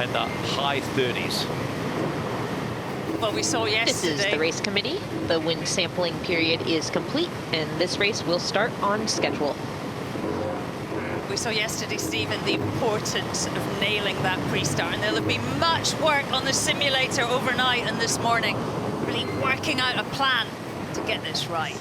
in the high 30s. Well, we saw yesterday. This is the race committee. The wind sampling period is complete, and this race will start on schedule. We saw yesterday, Stephen, the importance of nailing that pre-start, and there'll be much work on the simulator overnight and this morning, really working out a plan to get this right.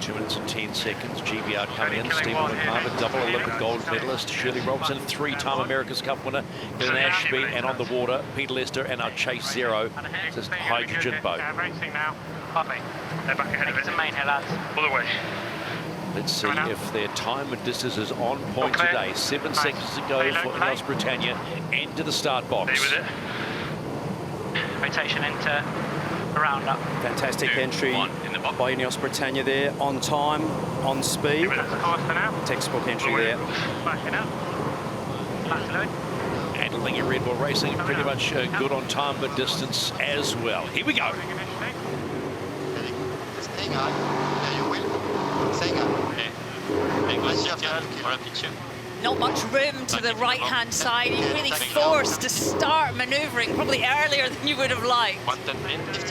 2 minutes and 10 seconds. GBR coming in. Stephen McMahon, double Olympic gold medalist. Shirley Robinson, 3-time America's Cup winner. Glenn Ashby, and on the water, Peter Lester and our Chase Zero. This hydrogen boat. Racing now. Lovely. They're back ahead of it. It's a main here, lads. All the way. Let's see if their time and distance is on point today. 7 seconds to go for INEOS Britannia. Into the start box. With it. Rotation into a roundup. Fantastic entry by INEOS Britannia there, on time, on speed. Textbook entry there. And Alinghi Red Bull Racing pretty much good on time but distance as well. Here we go. Not much room to the right-hand side. You're really forced to start manoeuvring probably earlier than you would have liked.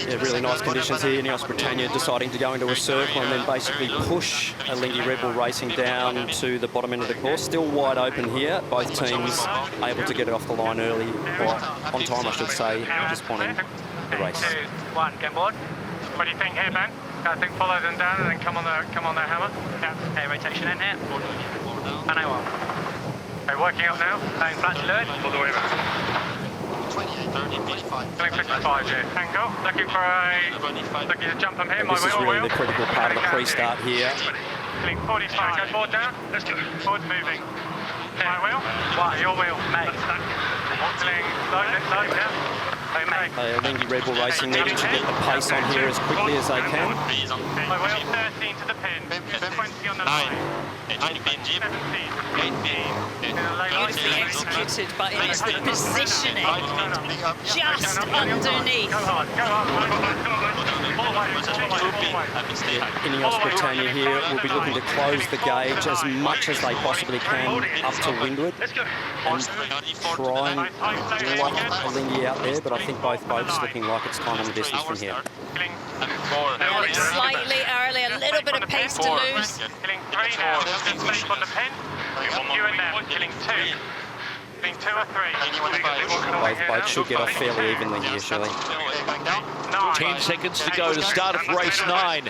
Yeah, really nice conditions here. INEOS Britannia deciding to go into a circle and then basically push Alinghi Red Bull Racing down to the bottom end of the course. Still wide open here. Both teams able to get it off the line early, or on time, I should say, at this point in the race. 3, 2, 1, get board. What do you think here, Ben? I think follow them down and then come on their hammer. Yeah. Okay, rotation in here. And I will. Okay, working up now. Playing flat to Lewis. All the way back. 28, 30, 25. Feeling 55 here. Tango. Looking to jump from here. And this is really the critical part of the pre-start here. Feeling 45. Go forward down. Let's go. Forward moving. My wheel. Why? Your wheel. Mate. Feeling low, yeah. Alinghi Red Bull Racing needing to get the pace on here as quickly as they can. My wheel 13 to the pin. 20 on the line. 17, 18. Beautifully executed, but it is the positioning just underneath. Go hard, go hard. INEOS Britannia here will be looking to close the gauge as much as they possibly can up to windward and try and lock Alinghi out there, but I think both boats looking like it's time on the distance from here. Slightly early, a little bit of pace to lose. Killing 3 now, safe on the pin. You and them, killing 2. Killing 2 or 3. Both boats should get off fairly evenly here, surely. 10 seconds to go to start of race 9.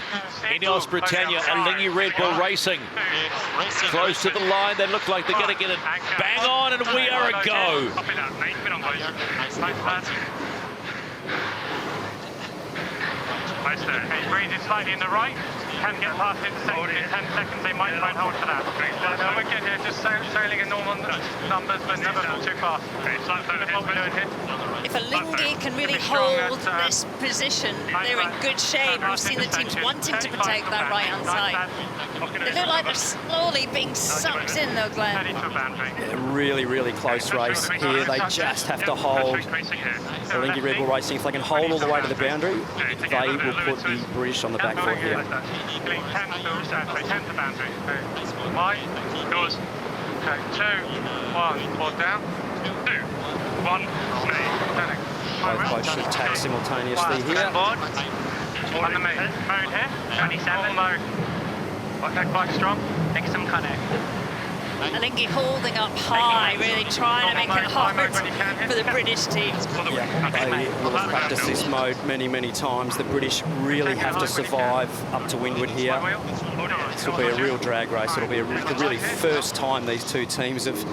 INEOS Britannia, Alinghi Red Bull Racing. Close to the line, they look like they're going to get it bang on, and we are a go. Nice there. Okay, breezing slightly in the right. Can get past intersection in 10 seconds. They might try and hold for that. We're good here, just sailing in normal numbers, but never too fast. What we're doing here. If Alinghi can really hold this position, they're in good shape. We've seen the teams wanting to protect that right-hand side. They look like they're slowly being sucked in, though, Glenn. Yeah, really close race here. They just have to hold Alinghi Red Bull Racing. If they can hold all the way to the boundary, they will put the British on the back foot here. 10 to boundary. Wide, yours. Okay, 2, 1, board down. 2, 1, turning. Both boats should tack simultaneously here. On the move. Mode here. 27. All mode. Okay, quite strong. Take some connect. Alinghi holding up high, really trying to make it hard for the British team. Yeah, they will have practiced this mode many times. The British really have to survive up to windward here. This will be a real drag race. It'll be the really first time these two teams have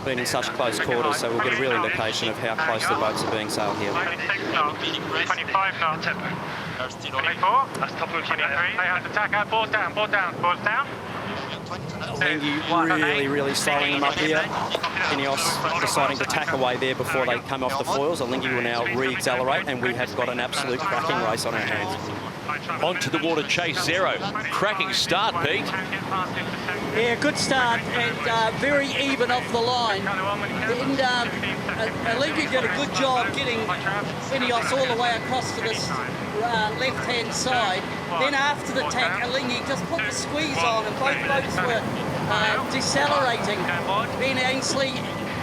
been in such close quarters, so we'll get a real indication of how close the boats are being sailed here. 25 knots. 24. That's top of 23. They have to tack out. Board down. Alinghi really slowing them up here. INEOS deciding to tack away there before they come off the foils. Alinghi will now re-accelerate, and we have got an absolute cracking race on our hands. Onto the water, Chase Zero. Cracking start, Pete. Yeah, good start, and very even off the line. And Alinghi did a good job getting INEOS all the way across to this left-hand side. Then after the tack, Alinghi just put the squeeze on, and both boats were decelerating. Ben Ainsley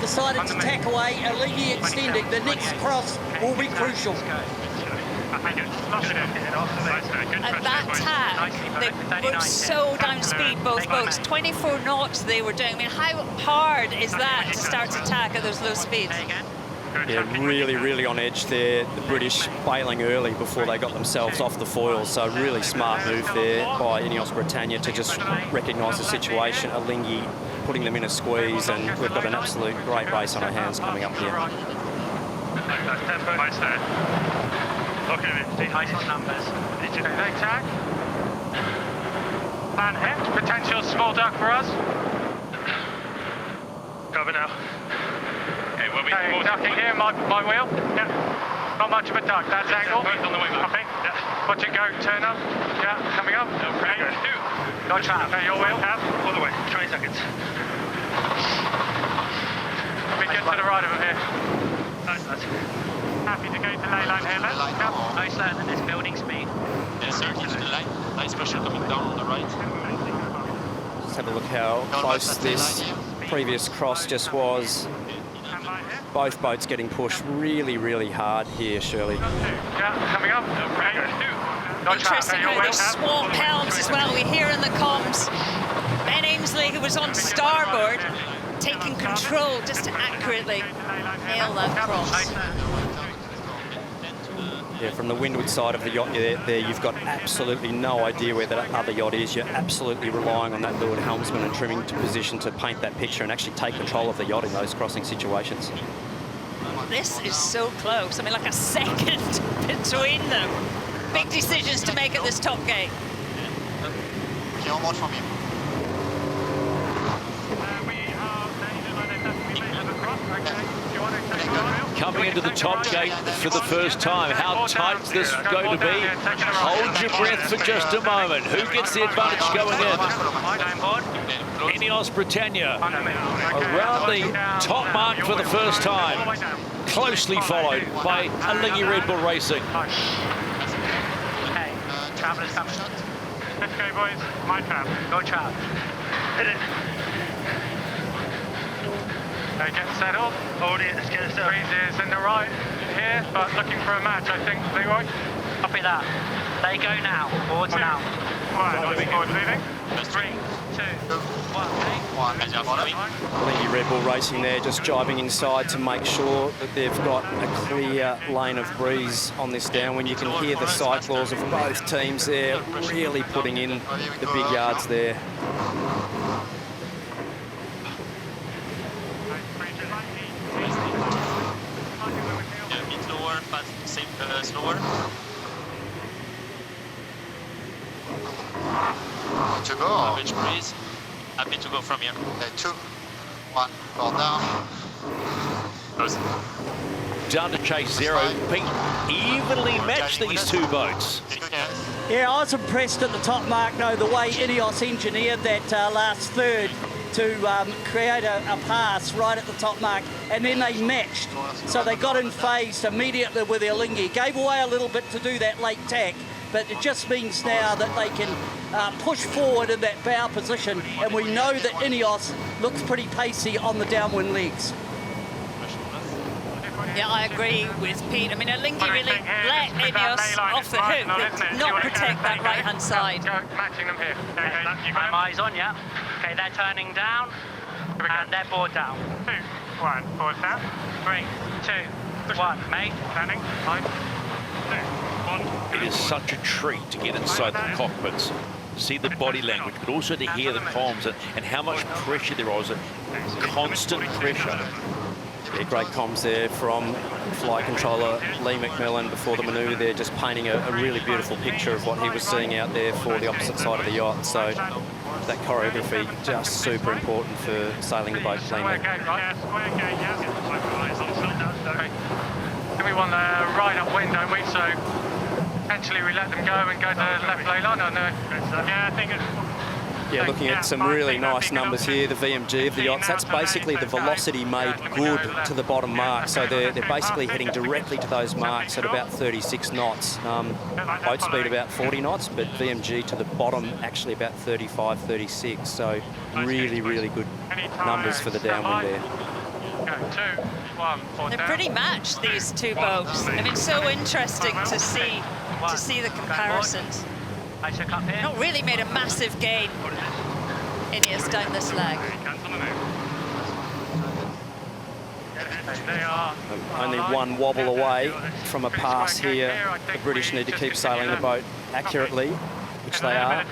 decided to tack away. Alinghi extending. The next cross will be crucial. At that tack, they were so down speed, both boats. 24 knots they were doing. I mean, how hard is that to start to tack at those low speeds? Yeah, really, really on edge there. The British bailing early before they got themselves off the foil. So really smart move there by INEOS Britannia to just recognise the situation. Alinghi putting them in a squeeze, and we've got an absolute great race on our hands coming up here. Nice on numbers. They tack. Plan hit. Potential small duck for us. Cover now. Okay, we'll be ducking here, my wheel. Yeah. Not much of a duck. That's angle. Both on the way back. Okay. Yeah. Watch it go. Turn up. Yeah. Coming up. Okay. Got trap. Okay, your wheel. Have. All the way. 20 seconds. We get to the right of it here. Nice. Happy to go to ley line here, let's go. Nice land and it's building speed. Yes, sir, keep to the line. Nice pressure coming down on the right. Let's have a look how close this previous cross just was. Both boats getting pushed really, really hard here, Shirley. Yeah, coming up. Interesting how they swap helms as well. We hear in the comms Ben Ainsley, who was on starboard, taking control just to accurately nail that cross. Yeah, from the windward side of the yacht there, you've got absolutely no idea where that other yacht is. You're absolutely relying on that leeward helmsman and trimming to position to paint that picture and actually take control of the yacht in those crossing situations. This is so close. I mean, like a second between them. Big decisions to make at this top gate. Okay, on board from him. Coming into the top gate for the first time. How tight is this going to be? Hold your breath for just a moment. Who gets the advantage going in? INEOS Britannia around the top mark for the first time. Closely followed by Alinghi Red Bull Racing. Okay, Traveller's coming. Let's go, boys. My trap. Go, trap. Hit it. They get settled. Hold it, let's get it settled. Breeze is in the right here, but looking for a match, I think, Leroy. Copy that. They go now. Boards now. Alright, boards leaving. 3, 2, 1. Alinghi Red Bull Racing there, just jibing inside to make sure that they've got a clear lane of breeze on this downwind. You can hear the cyclaws of both teams there, really putting in the big yards there. Slower. To go. Average breeze. Happy to go from here. Okay, 2, 1, fall down. Close. Down to chase 0. Pete evenly matched these two boats. Yeah, I was impressed at the top mark, though, the way INEOS engineered that last third to create a pass right at the top mark, and then they matched. So they got in phased immediately with Alinghi. Gave away a little bit to do that late tack, but it just means now that they can push forward in that bow position, and we know that INEOS looks pretty pacey on the downwind legs. Yeah, I agree with Pete. I mean, Alinghi really let INEOS off the hook, but did not protect that right-hand side. Matching them here. My eyes on you. Okay, they're turning down, and they're board down. 2, 1, board down. 3, 2, 1, mate. Standing. 5, 2, 1. It is such a treat to get inside the cockpits, see the body language, but also to hear the comms and how much pressure there is, constant pressure. Yeah, great comms there from flight controller Lee McMillan before the manoeuvre there, just painting a really beautiful picture of what he was seeing out there for the opposite side of the yacht. So that choreography just super important for sailing the boat cleanly. We want the right upwind, don't we? So potentially we let them go and go to the left ley line. Yeah, I think it's... Yeah, looking at some really nice numbers here, the VMG of the yachts. That's basically the velocity made good to the bottom mark. So they're basically heading directly to those marks at about 36 knots. Boat speed about 40 knots, but VMG to the bottom actually about 35, 36. So really, really good numbers for the downwind there. 2, 1, 4 They're down. pretty matched, these two boats. I mean, so interesting to see the comparisons. Isoc up here. Not really made a massive gain, INEOS, down this leg. They are Only one wobble away from a pass here. The British need to keep sailing the boat accurately, which they are.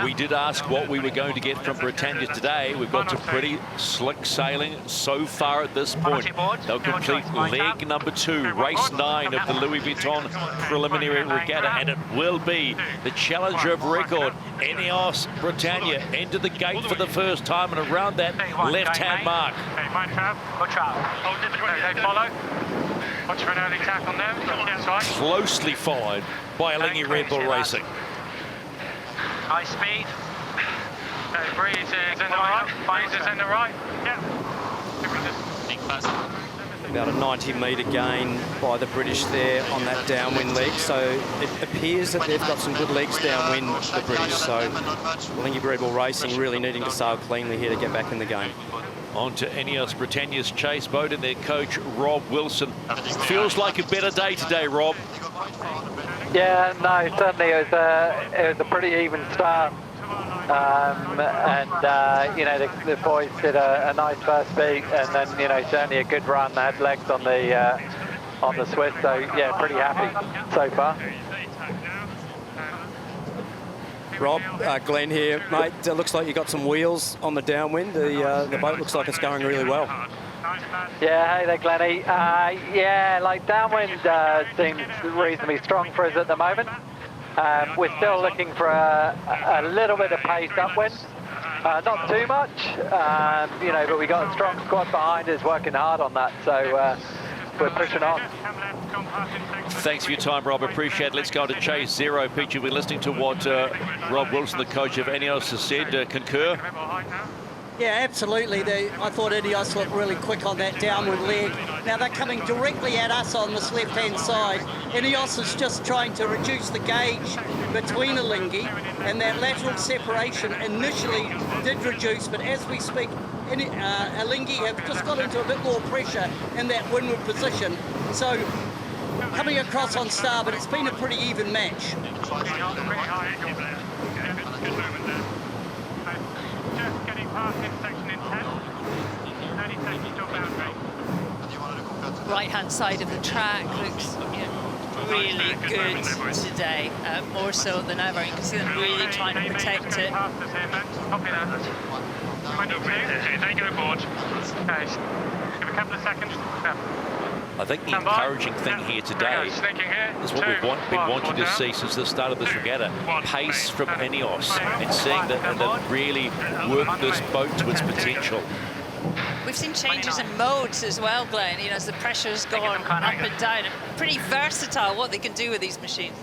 We did ask what we were going to get from Britannia today. We've got some pretty slick sailing so far at this point. They'll complete leg number 2, race 9 of the Louis Vuitton Preliminary Regatta, and it will be the challenger of record, INEOS Britannia, into the gate for the first time and around that left-hand mark. Good trap. They follow. Watch for an early tack on them. That's right. Closely followed by Alinghi Red Bull Racing. High speed. Breeze is in the right. Breeze is in the right. Yeah. About a 90-metre gain by the British there on that downwind leg. So it appears that they've got some good legs downwind, the British. So Alinghi Red Bull Racing really needing to sail cleanly here to get back in the game. On to INEOS Britannia's chase boat and their coach, Rob Wilson. Feels like a better day today, Rob. Yeah, no, certainly it was a pretty even start. You know, the boys did a nice first beat, and then, you know, certainly a good run. They had legs on the Swiss, so yeah, pretty happy so far. Rob, Glenn here, mate. It looks like you got some wheels on the downwind. The boat looks like it's going really well. Yeah, hey there, Glennie. Yeah, like downwind seems reasonably strong for us at the moment. We're still looking for a little bit of pace upwind. Not too much, you know, but we got a strong squad behind us working hard on that, so we're pushing on. Thanks for your time, Rob. Appreciate it. Let's go to Chase Zero. Pete, you'll be listening to what Rob Wilson, the coach of INEOS, has said. Concur? Yeah, absolutely. I thought INEOS looked really quick on that downward leg. Now they're coming directly at us on this left-hand side. INEOS is just trying to reduce the gauge between Alinghi, and that lateral separation initially did reduce, but as we speak, Alinghi have just got into a bit more pressure in that windward position. So coming across on starboard, it's been a pretty even match. Right-hand side of the track looks really good today, more so than ever. You can see them really trying to protect it. They go aboard. Okay, give a couple of seconds. I think the encouraging thing here today is what we've been wanting to see since the start of this regatta. Pace from INEOS and seeing that they've really worked this boat to its potential. We've seen changes in modes as well, Glenn, you know, as the pressure's gone up and down. Pretty versatile what they can do with these machines.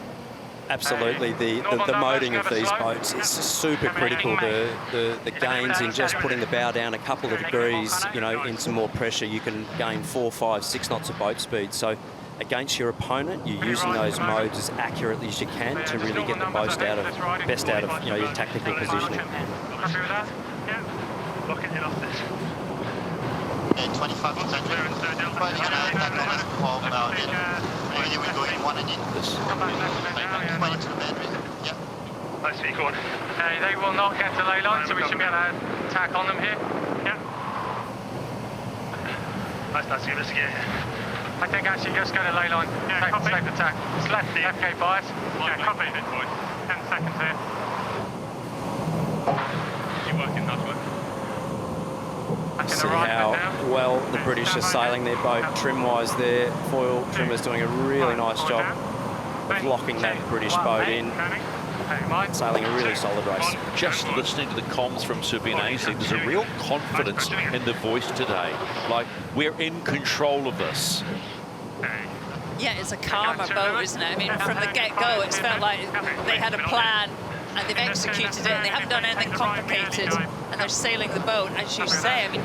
Absolutely, the moding of these boats is super critical. The gains in just putting the bow down a couple of degrees, you know, in some more pressure, you can gain 4, 5, 6 knots of boat speed. So against your opponent, you're using those modes as accurately as you can to really get the best out of you know, your tactical positioning. Happy with that? Yeah. Lock it in off this. 25 to 10. Probably going to attack on us 12 now. Maybe we go in one and in. 20 to the bed. Yeah. Nice speed, go on. They will not get to ley line, so we should be able to tack on them here. Yeah. Nice, nice, give us a gear. I think actually just go to ley line. Yeah, take the tack. It's left gate bias. Yeah, copy. 10 seconds here. You're working, nice work. See how well the British are sailing their boat trim-wise there. Foil trimmer's doing a really nice job of locking that British boat in. Sailing a really solid race. Just listening to the comms from Sabine Ainsley, there's a real confidence in the voice today. Like, we're in control of this. Yeah, it's a calmer boat, isn't it? I mean, from the get-go, it's felt like they had a plan and they've executed it, and they haven't done anything complicated, and they're sailing the boat, as you say. I mean,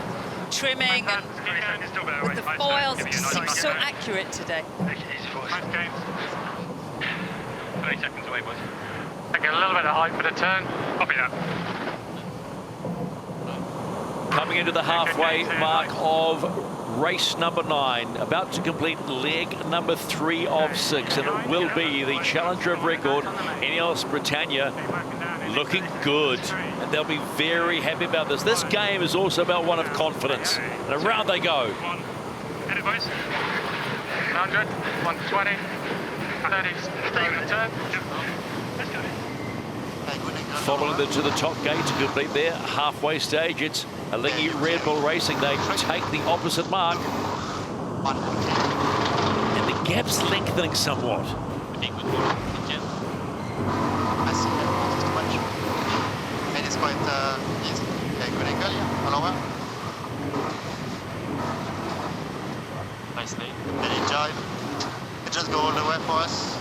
trimming and with the foils, it just seems so accurate today. 30 seconds away, boys. Take a little bit of height for the turn. Copy that. Come coming into the halfway mark of race number 9, about to complete leg number 3 of 6, and it will be the challenger of record, INEOS Britannia, looking good. And they'll be very happy about this. This game is also about one of confidence. And around they go. 100, 120, 30, stay with the turn. Following to the top gate to complete their halfway stage, it's Alinghi Red Bull Racing. They take the opposite mark. And the gap's lengthening somewhat. And it's quite easy. Okay, good angle, yeah, all over. Nicely. Very jive. It just go all the way for us.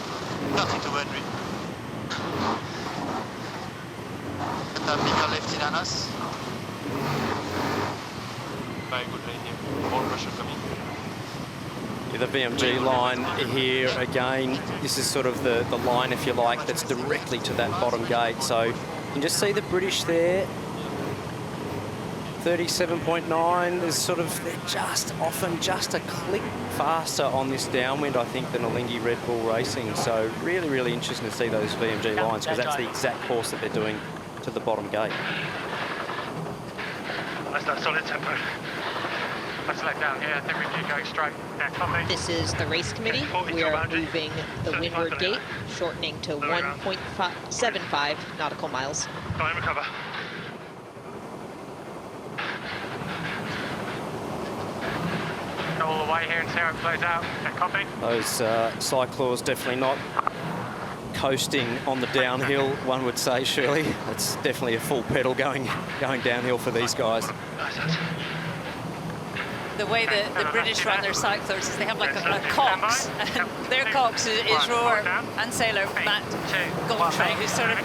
Nothing to worry. Put a bigger left in on us. Very good right here. More pressure coming. The VMG line here again. This is sort of the line, if you like, that's directly to that bottom gate. So you can just see the British there. 37.9 is sort of, they're just often just a click faster on this downwind, I think, than Alinghi Red Bull Racing. So really, really interesting to see those VMG lines, because that's the exact course that they're doing to the bottom gate. That's that solid tempo. Let's let down here. I think we keep going straight. Yeah, copy. This is the race committee. We are moving the windward gate, shortening to 1.75 nautical miles. Go and recover. Go all the way here and see how it plays out. Yeah, copy. Those cyclors definitely not coasting on the downhill, one would say, surely. It's definitely a full pedal going downhill for these guys. The way the British run their cyclers is they have like a cox, and their cox is rower and sailor Matt Goldtray, who's sort of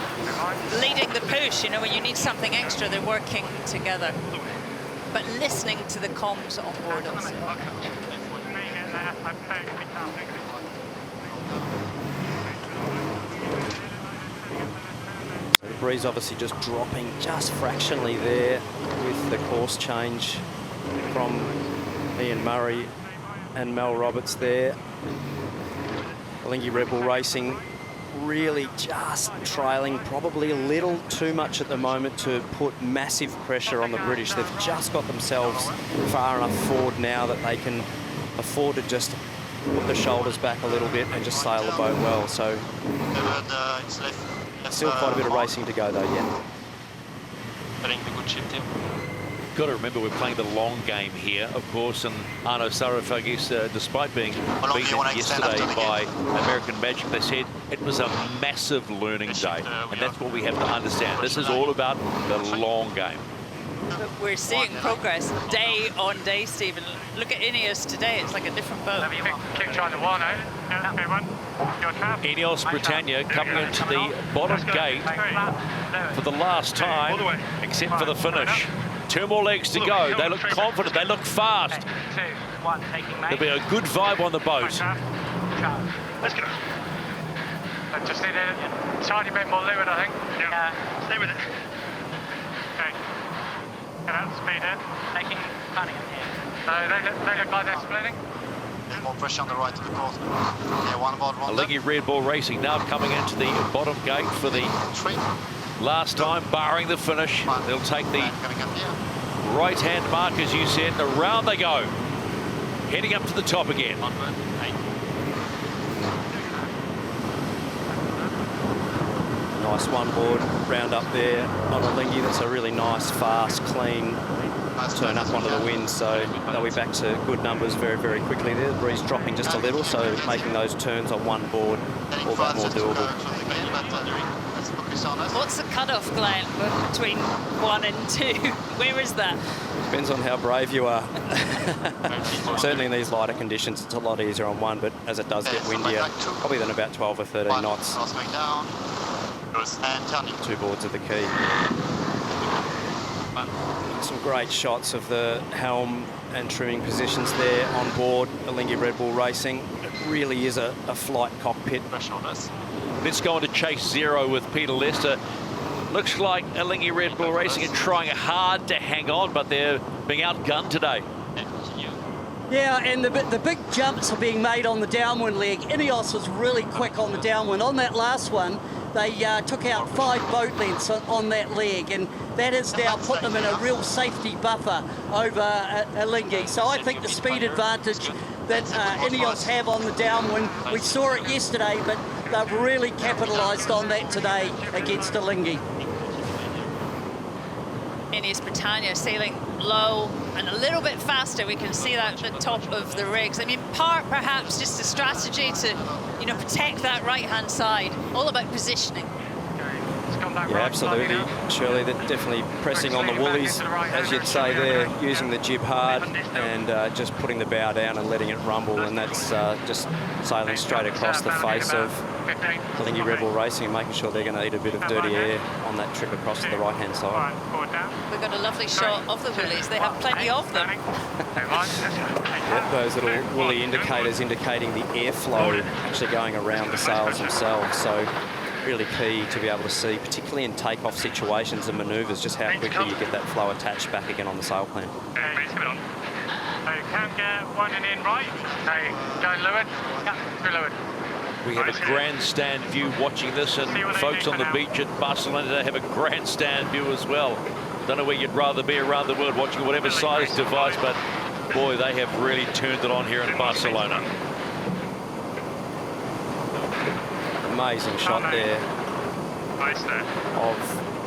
leading the push. You know, when you need something extra, they're working together. But listening to the comms on board also. The breeze obviously just dropping just fractionally there with the course change from Ian Murray and Mel Roberts there. Alinghi Red Bull Racing really just trailing probably a little too much at the moment to put massive pressure on the British. They've just got themselves far enough forward now that they can afford to just put the shoulders back a little bit and just sail the boat well. So still quite a bit of racing to go though yet. Got to remember we're playing the long game here, of course, and Arno Sarafagis, despite being beaten yesterday by American Magic, they said it was a massive learning day, and that's what we have to understand. This is all about the long game. But we're seeing progress day on day, Stephen. Look at INEOS today, it's like a different boat. Keep trying to warn out. Yeah, okay, one. Your trap. INEOS Britannia coming into the bottom gate for the last time, except for the finish. 2 more legs to go. They look confident. They look fast. 2, 1, taking There'll be a good vibe on the boat. Let's go. I just need a tiny bit more fluid, I think. Yeah. Stay with it. Okay. Get out of speed here. Taking planning here. So they look like they're splitting. There's more pressure on the right of the course. Yeah, one board, one Alinghi Red Bull Racing now coming into the bottom gate for the 3. last time, barring the finish. They'll take the right-hand mark, as you said. Around they go. Heading up to the top again. Nice one board round up there on Alinghi. That's a really nice, fast, clean turn up onto the wind. So they'll be back to good numbers very, very quickly there. The breeze dropping just a little, so making those turns on one board all that more doable. What's the cutoff, Glenn, between 1 and 2? Where is that? Depends on how brave you are. Certainly in these lighter conditions, it's a lot easier on 1, but as it does get windier, probably then about 12 or 13 knots. 2 boards are the key. Some great shots of the helm and trimming positions there on board Alinghi Red Bull Racing. It really is a flight cockpit. Let's go on to chase 0 with Peter Lester. Looks like Alinghi Red Bull Racing are trying hard to hang on, but they're being outgunned today. Yeah, and the big jumps are being made on the downwind leg. INEOS was really quick on the downwind. On that last one, they took out 5 boat lengths on that leg, and that has now put them in a real safety buffer over Alinghi. So I think the speed advantage that INEOS have on the downwind, we saw it yesterday, but they've really capitalised on that today against Alinghi. INEOS Britannia sailing low and a little bit faster. We can see that at the top of the rigs. I mean, part perhaps just a strategy to, you know, protect that right-hand side. All about positioning. Yeah, absolutely. Shirley, they're definitely pressing on the woolies, as you'd say there, using the jib hard and just putting the bow down and letting it rumble, and that's just sailing straight across the face of Alinghi Red Bull Racing and making sure they're going to eat a bit of dirty air on that trip across to the right-hand side. We've got a lovely shot of the woolies. They have plenty of them. Yep, those little woolly indicators indicating the airflow actually going around the sails themselves. So really key to be able to see, particularly in take-off situations and manoeuvres, just how quickly you get that flow attached back again on the sail plan. You can get one in right. Go Louis. Go Louis. We have a grandstand view watching this, and folks on the beach at Barcelona have a grandstand view as well. Don't know where you'd rather be around the world watching whatever size device, but boy, they have really turned it on here in Barcelona. Amazing shot there of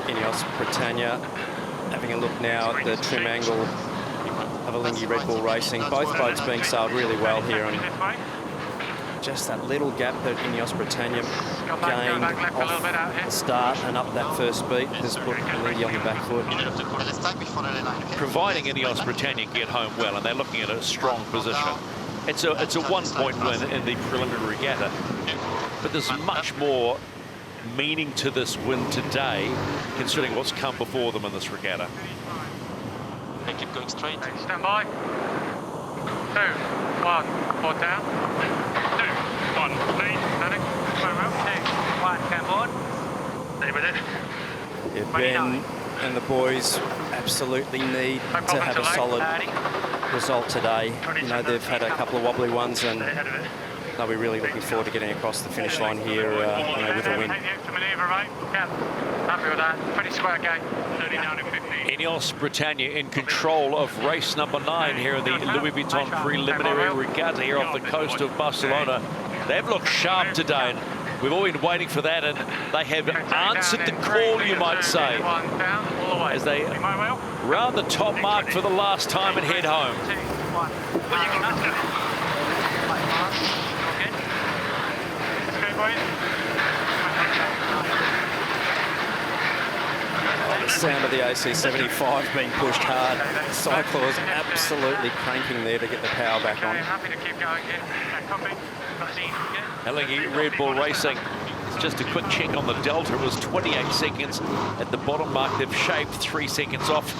INEOS Britannia. Having a look now at the trim angle of Alinghi Red Bull Racing. Both boats being sailed really well here, and just that little gap that INEOS Britannia gained off the start and up that first beat has put Alinghi on the back foot. Providing INEOS Britannia get home well, and they're looking at a strong position. It's a 1-point win in the preliminary regatta, but there's much more meaning to this win today, considering what's come before them in this regatta. They keep going straight. Stand by. 2, 1, board down. 2, 1, lead. Standing. 2, 1, come board. Stay with it. Yeah, Ben and the boys absolutely need to have a solid result today. You know, they've had a couple of wobbly ones, and they'll be really looking forward to getting across the finish line here you know, with a win. Happy with that. Pretty square game. 39 and 15. INEOS Britannia in control of race number 9 here in the Louis Vuitton Preliminary Regatta here off the coast of Barcelona. They've looked sharp today, and we've all been waiting for that, and they have answered the call, you might say, as they round the top mark for the last time and head home. The sound of the AC-75 being pushed hard. Cyclors absolutely cranking there to get the power back on. Alinghi Red Bull Racing. It's just a quick check on the delta. It was 28 seconds at the bottom mark. They've shaved 3 seconds off.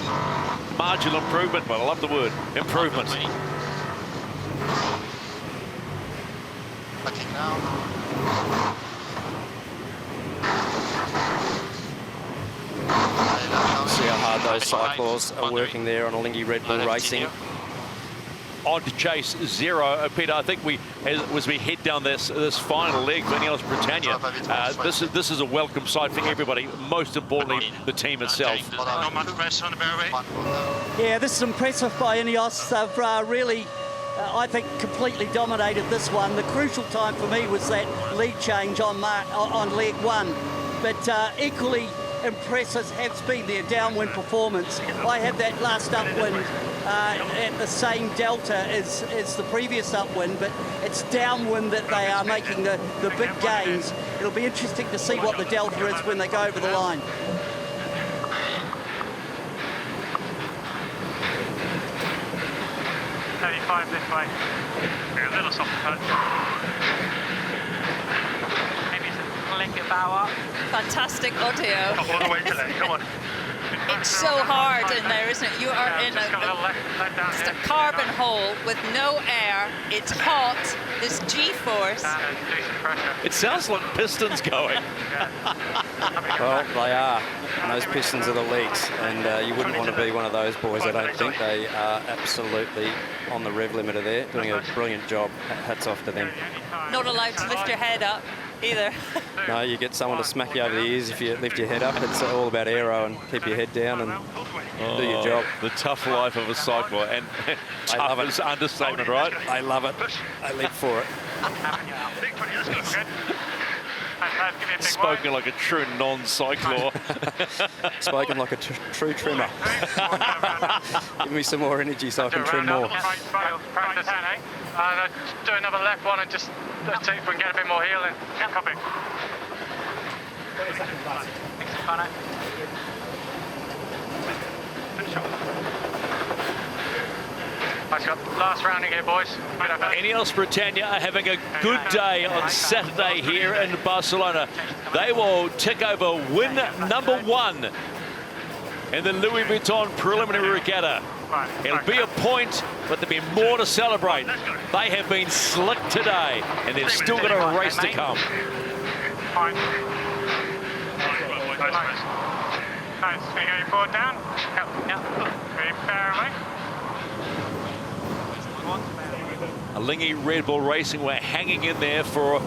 Marginal improvement. Well, I love the word improvement. Looking now. See how hard those cyclors are working there on Alinghi Red Bull Racing. On to chase 0. Peter, I think as we head down this final leg for INEOS Britannia, this is a welcome sight for everybody, most importantly the team itself. Not much pressure on the barroway. Yeah, this is impressive by INEOS. They've really, I think, completely dominated this one. The crucial time for me was that lead change on leg 1, but equally impressive has been their downwind performance. I had that last upwind at the same delta as the previous upwind, but it's downwind that they are making the big gains. It'll be interesting to see what the delta is when they go over the line. This way. A little soft touch. Maybe flick it bow up. Fantastic audio. All the way to there. Come on. It's so hard in there, isn't it? isn't it? You are in just got a little let down just here. a carbon hole with no air. It's hot. There's G-force. Decent pressure. It sounds like pistons going. Well, they are. And those pistons are the legs, and you wouldn't want to be one of those boys, I don't think. They are absolutely on the rev limiter there, doing a brilliant job. Hats off to them. Not allowed to lift your head up either. No, you get someone to smack you over the ears if you lift your head up. It's all about aero and keep your head down and do your job. The tough life of a cycler, and I love tough it. is understatement, right? I love it. I live for it. Spoken like a true non-cycler. Spoken like a true trimmer. Give me some more energy so I can trim more. Practice, do another left one and just see if we can get a bit more heeling. Copy. Last rounding here, boys. INEOS Britannia are having a good day on Saturday here in Barcelona. They will tick over win number 1 in the Louis Vuitton Preliminary Regatta. It'll be a point, but there'll be more to celebrate. They have been slick today, and they've still got a race to come. Nice. Can you get your board down? Yep. Very fair away. Alinghi Red Bull Racing were hanging in there for,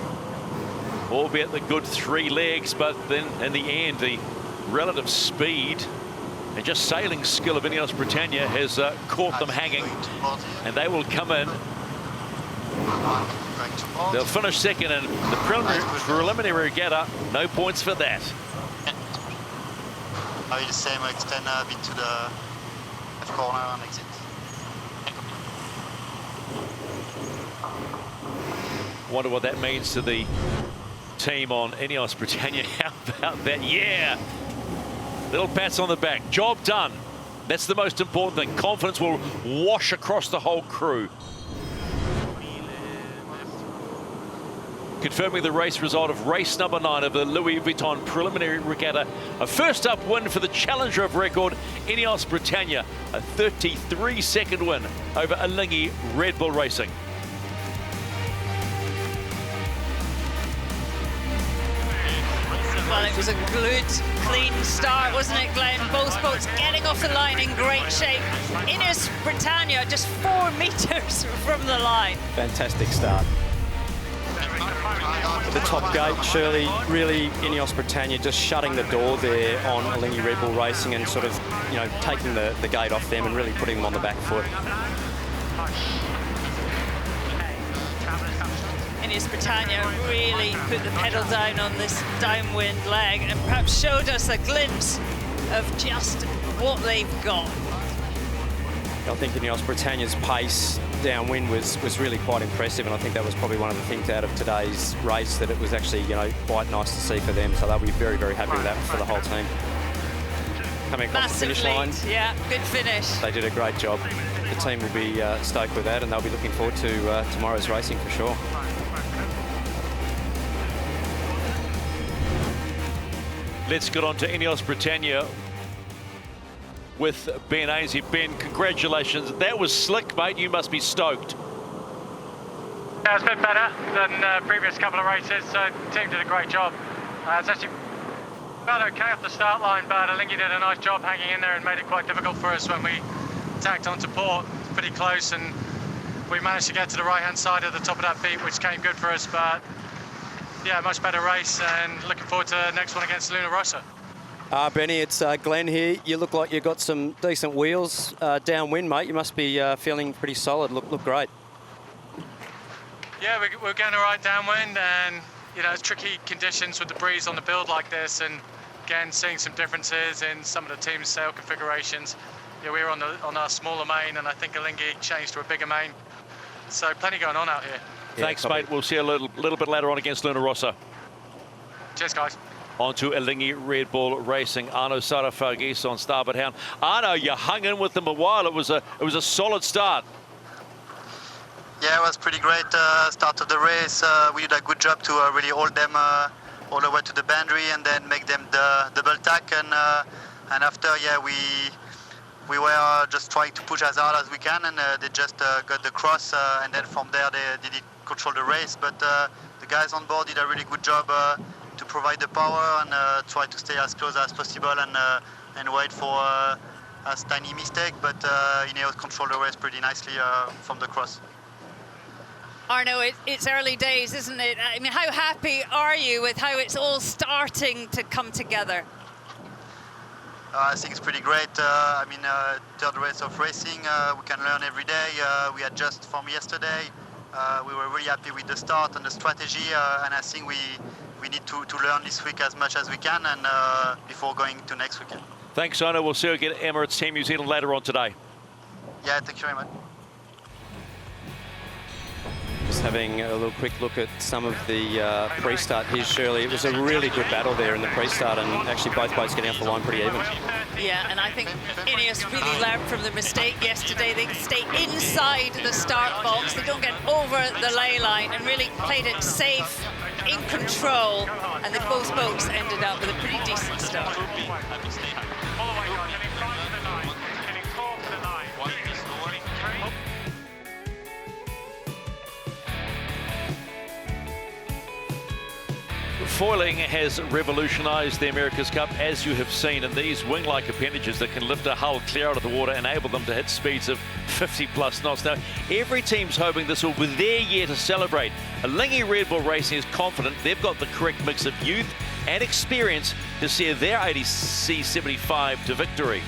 albeit the good 3 legs, but then in the end, the relative speed and just sailing skill of INEOS Britannia has caught them hanging, and they will come in. They'll finish second in the preliminary regatta. No points for that. Are you the same? Extend a bit to the left corner and exit. Wonder what that means to the team on INEOS Britannia. How about that? Yeah. Little pats on the back. Job done. That's the most important thing. Confidence will wash across the whole crew. Confirming the race result of race number 9 of the Louis Vuitton Preliminary Regatta. A first up win for the challenger of record, INEOS Britannia. A 33-second win over Alinghi Red Bull Racing. Well, it was a good, clean start, wasn't it, Glenn? Both boats getting off the line in great shape. INEOS Britannia just 4 meters from the line. Fantastic start. The top gate, Shirley, really INEOS Britannia just shutting the door there on Alinghi Red Bull Racing and sort of, you know, taking the gate off them and really putting them on the back foot. INEOS Britannia really put the pedal down on this downwind leg and perhaps showed us a glimpse of just what they've got. I think INEOS Britannia's pace downwind was really quite impressive, and I think that was probably one of the things out of today's race, that it was actually, you know, quite nice to see for them. So they'll be very, very happy with that for the whole team. Coming across the finish line. Yeah, good finish. They did a great job. The team will be stoked with that, and they'll be looking forward to tomorrow's racing for sure. Let's get on to INEOS Britannia with Ben Ainsey. Ben, congratulations. That was slick, mate. You must be stoked. Yeah, it's a bit better than previous couple of races. The team did a great job. It's actually about okay off the start line, but Alinghi did a nice job hanging in there and made it quite difficult for us when we tacked onto port. Pretty close, and we managed to get to the right-hand side of the top of that beat, which came good for us. But yeah, much better race, and looking forward to the next one against Luna Rossa. Benny, it's Glenn here. You look like you've got some decent wheels downwind, mate. You must be feeling pretty solid. Look great. Yeah, we're going all right downwind, and you know, it's tricky conditions with the breeze on the build like this, and again, seeing some differences in some of the team's sail configurations. Yeah, we were on our smaller main, and I think Alinghi changed to a bigger main. So plenty going on out here. Yeah, thanks, mate. We'll see you a little bit later on against Luna Rossa. Cheers, guys. On to Alinghi Red Bull Racing. Arno Sarafagis on starboard hound. Arno, you hung in with them a while. It was a solid start. Yeah, it was pretty great start of the race. We did a good job to really hold them all the way to the boundary and then make them the double tack. And after, yeah, we we were just trying to push as hard as we can, and they just got the cross, and then from there they did control the race. But the guys on board did a really good job to provide the power and try to stay as close as possible and wait for a tiny mistake. But INEOS controlled the race pretty nicely from the cross. Arno, it's early days, isn't it? I mean, how happy are you with how it's all starting to come together? I think it's pretty great. I mean, third race of racing, we can learn every day. We adjust from yesterday. We were really happy with the start and the strategy, and I think we need to learn this week as much as we can, and before going to next weekend. Thanks, Arno. We'll see you again at Emirates Team New Zealand later on today. Yeah, thank you very much. Just having a little quick look at some of the pre-start here, Shirley. It was a really good battle there in the pre-start, and actually both boats getting off the line pretty even. Yeah, and I think INEOS really learned from the mistake yesterday. They stay inside the start box. They don't get over the ley line and really played it safe, in control, and both boats ended up with a pretty decent start. Foiling has revolutionised the America's Cup, as you have seen, and these wing-like appendages that can lift a hull clear out of the water enable them to hit speeds of 50+ knots. Now, every team's hoping this will be their year to celebrate. Alinghi Red Bull Racing is confident they've got the correct mix of youth and experience to steer their ADC 75 to victory.